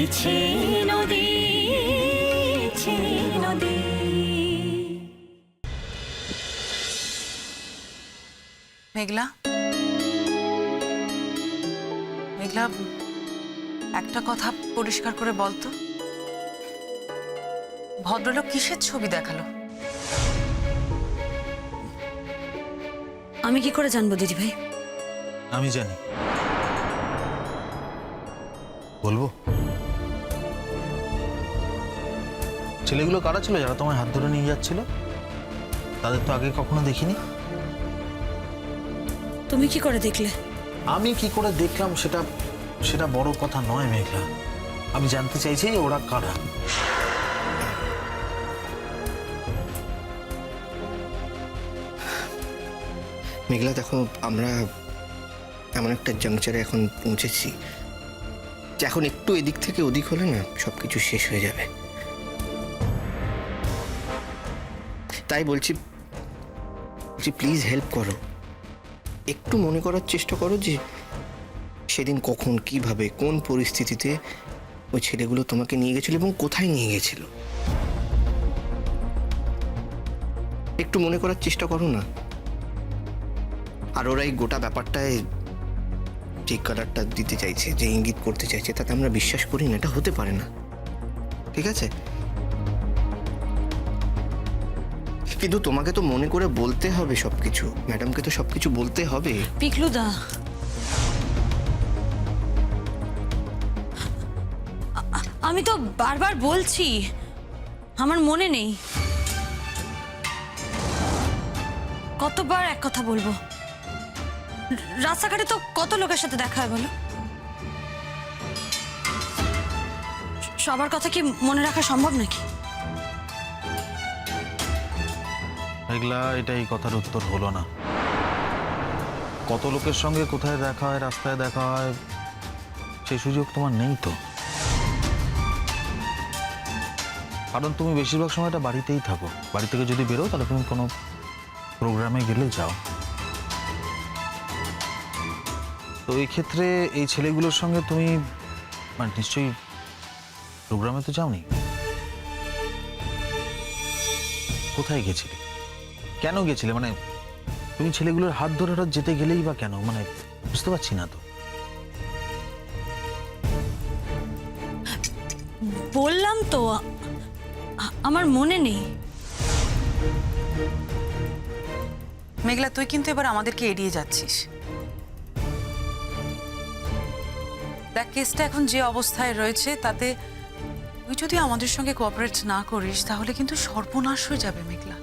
বইছে নদী, নদী। মেঘলা, মেঘলা, একটা কথা পরিষ্কার করে বলতো, ভদ্রলোক কিসের ছবি দেখালো? আমি কি করে জানবো দিদি ভাই? আমি জানি। বলবো? ছেলেগুলো কারা ছিল যারা তোমায় হাত ধরে নিয়ে যাচ্ছিল? তাদের তো আগে কখনো দেখিনি। তুমি কি করে দেখলে? আমি কি করে দেখলাম সেটা বড় কথা নয় মেঘলা। আমি জানতে চাইছি যে ওরা কারা। মেঘলা দেখো, আমরা এমন একটা জাংচারে এখন পৌঁছেছি যে এখন একটু এদিক থেকে ওদিক হলে না সবকিছু শেষ হয়ে যাবে। তাই বলছি প্লিজ হেল্প করো, একটু মনে করার চেষ্টা করো যে সেদিন কখন, কিভাবে, কোন পরিস্থিতিতে ওই ছেলেগুলো তোমাকে নিয়ে গেছিল এবং কোথায় নিয়ে গেছিল। একটু মনে করার চেষ্টা করো না। আর ওরা এই গোটা ব্যাপারটায় যে কালারটা দিতে চাইছে, যে ইঙ্গিত করতে চাইছে, তাতে আমরা বিশ্বাস করি না। এটা হতে পারে না, ঠিক আছে? কিন্তু তোমাকে তো মনে করে বলতে হবে সবকিছু, ম্যাডামকে তো সবকিছু বলতে হবে। পিকলুদা, আমি তো বারবার বলছি আমার মনে নেই। কতবার এক কথা বলবো? রাস্তাঘাটে তো কত লোকের সাথে দেখা হয় বলো। সবার কথা কি মনে রাখা সম্ভব নাকি? মেঘলা, এটা এই কথার উত্তর হলো না। কত লোকের সঙ্গে কোথায় দেখা হয়, রাস্তায় দেখা হয়, সেই সুযোগ তোমার নেই তো। কারণ তুমি বেশিরভাগ সময়টা বাড়িতেই থাকো। বাড়ি থেকে যদি বেরো তাহলে তুমি কোনো প্রোগ্রামে গেলে যাও। তো এই ক্ষেত্রে এই ছেলেগুলোর সঙ্গে তুমি মানে নিশ্চয়ই প্রোগ্রামে তো যাওনি। কোথায় গেছিলে, কেন গেছিলে? মানে তুমি ছেলেগুলোর হাত ধরে হঠাৎ যেতে গেলেই বা কেন? মানে বুঝতে পারছি না তো। বললাম তো আমার মনে নেই। মেঘলা, তুই কিন্তু এবার আমাদেরকে এড়িয়ে যাচ্ছিস। দেখ, কেসটা এখন যে অবস্থায় রয়েছে তাতে তুই যদি আমাদের সঙ্গে কোঅপারেট না করিস তাহলে কিন্তু সর্বনাশ হয়ে যাবে মেঘলা।